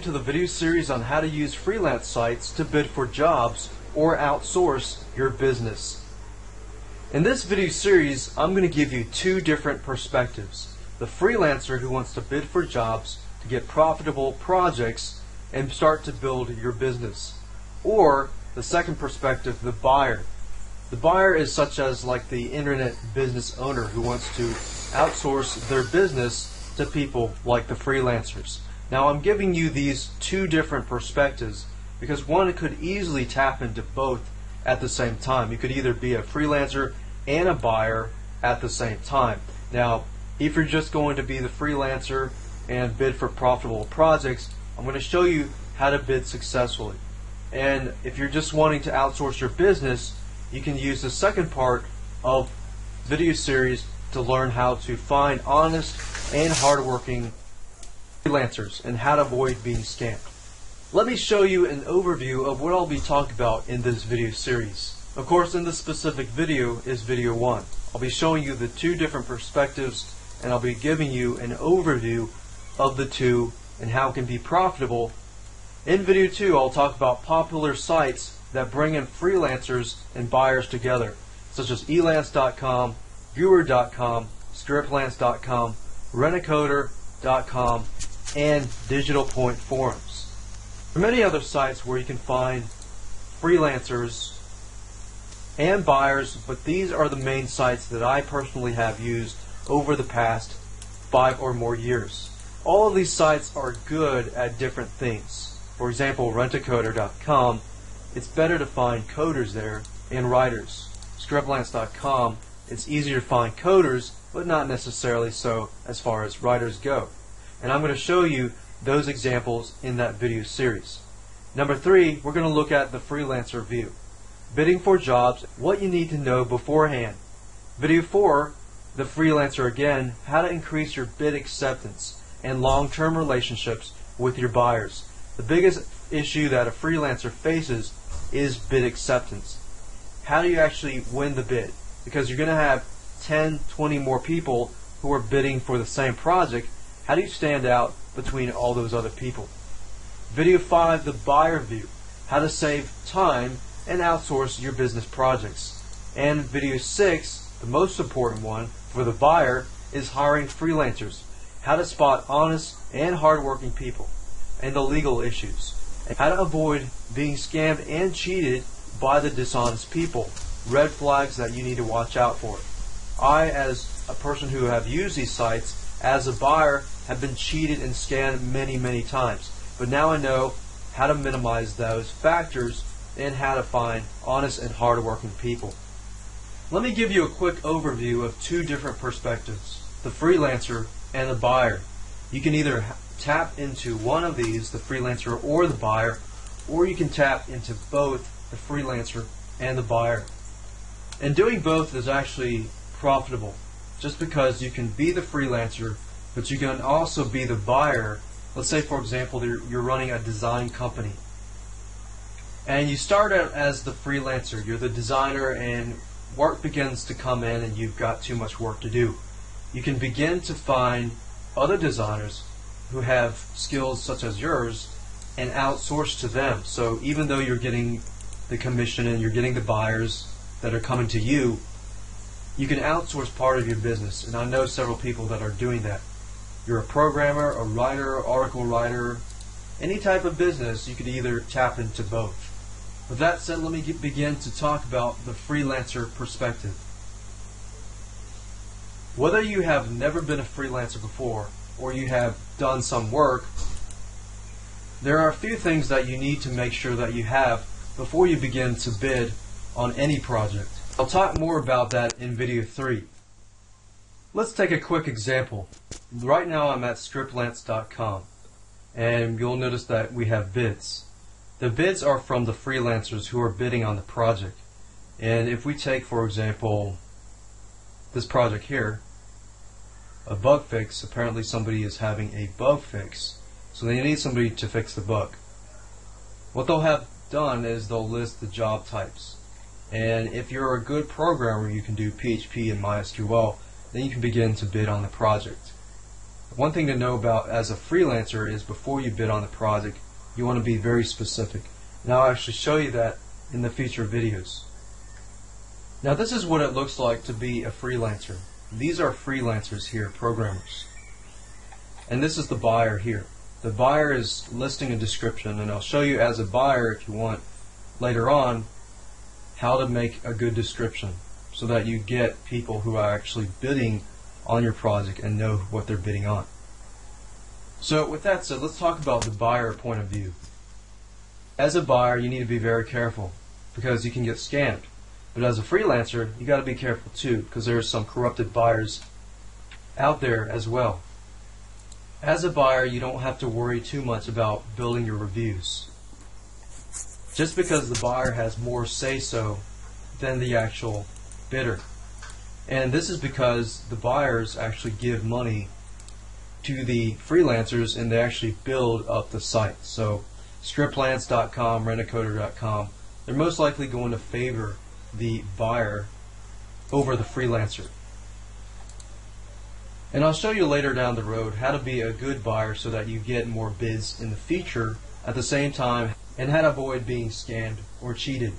To the video series on how to use freelance sites to bid for jobs or outsource your business. In this video series, I'm going to give you two different perspectives. The freelancer who wants to bid for jobs to get profitable projects and start to build your business. Or the second perspective, the buyer. The buyer is such as like the internet business owner who wants to outsource their business to people like the freelancers. Now I'm giving you these two different perspectives because one could easily tap into both at the same time. You could either be a freelancer and a buyer at the same time. Now if you're just going to be the freelancer and bid for profitable projects, I'm going to show you how to bid successfully. And if you're just wanting to outsource your business, you can use the second part of the video series to learn how to find honest and hardworking freelancers and how to avoid being scammed. Let me show you an overview of what I'll be talking about in this video series. Of course, in this specific video is video 1. I'll be showing you the two different perspectives and I'll be giving you an overview of the two and how it can be profitable. In video 2, I'll talk about popular sites that bring in freelancers and buyers together, such as elance.com, viewer.com, scriptlance.com, rentacoder.com, and Digital Point forums. There are many other sites where you can find freelancers and buyers, but these are the main sites that I personally have used over the past 5 or more years. All of these sites are good at different things. For example, rentacoder.com, it's better to find coders there and writers. Scriptlance.com, it's easier to find coders, but not necessarily so as far as writers go. And I'm going to show you those examples in that video series. Number 3, we're going to look at the freelancer view. Bidding for jobs, what you need to know beforehand. Video 4, the freelancer again, how to increase your bid acceptance and long-term relationships with your buyers. The biggest issue that a freelancer faces is bid acceptance. How do you actually win the bid? Because you're going to have 10, 20 more people who are bidding for the same project. How do you stand out between all those other people? Video 5, the buyer view. How to save time and outsource your business projects. And video 6, the most important one for the buyer, is hiring freelancers. How to spot honest and hardworking people. And the legal issues. And how to avoid being scammed and cheated by the dishonest people. Red flags that you need to watch out for. I, as a person who have used these sites, as a buyer, have been cheated and scammed many times. But now I know how to minimize those factors and how to find honest and hardworking people. Let me give you a quick overview of two different perspectives, the freelancer and the buyer. You can either tap into one of these, the freelancer or the buyer, or you can tap into both, the freelancer and the buyer. And doing both is actually profitable, just because you can be the freelancer, but you can also be the buyer. Let's say, for example, you're running a design company, and you start out as the freelancer. You're the designer, and work begins to come in, and you've got too much work to do. You can begin to find other designers who have skills such as yours and outsource to them. So even though you're getting the commission and you're getting the buyers that are coming to you, you can outsource part of your business. And I know several people that are doing that. You're a programmer, a writer, article writer, any type of business, you could either tap into both. With that said, let me begin to talk about the freelancer perspective. Whether you have never been a freelancer before or you have done some work, there are a few things that you need to make sure that you have before you begin to bid on any project. I'll talk more about that in video 3. Let's take a quick example. Right now I'm at scriptlance.com, and you'll notice that we have bids. The bids are from the freelancers who are bidding on the project. And if we take, for example, this project here, a bug fix, apparently somebody is having a bug fix, so they need somebody to fix the bug. What they'll have done is they'll list the job types. And if you're a good programmer, you can do PHP and MySQL, then you can begin to bid on the project. One thing to know about as a freelancer is before you bid on the project, you want to be very specific. And I'll actually show you that in the future videos. Now this is what it looks like to be a freelancer. These are freelancers here, programmers. And this is the buyer here. The buyer is listing a description, and I'll show you as a buyer, if you want, later on, how to make a good description so that you get people who are actually bidding on your project and know what they're bidding on. So with that said, let's talk about the buyer point of view. As a buyer, you need to be very careful because you can get scammed. But as a freelancer, you got to be careful too, because there are some corrupted buyers out there as well. As a buyer, you don't have to worry too much about building your reviews. Just because the buyer has more say-so than the actual bidder. And this is because the buyers actually give money to the freelancers and they actually build up the site. So scriptlance.com, rentacoder.com, they're most likely going to favor the buyer over the freelancer. And I'll show you later down the road how to be a good buyer so that you get more bids in the future at the same time, and how to avoid being scammed or cheated.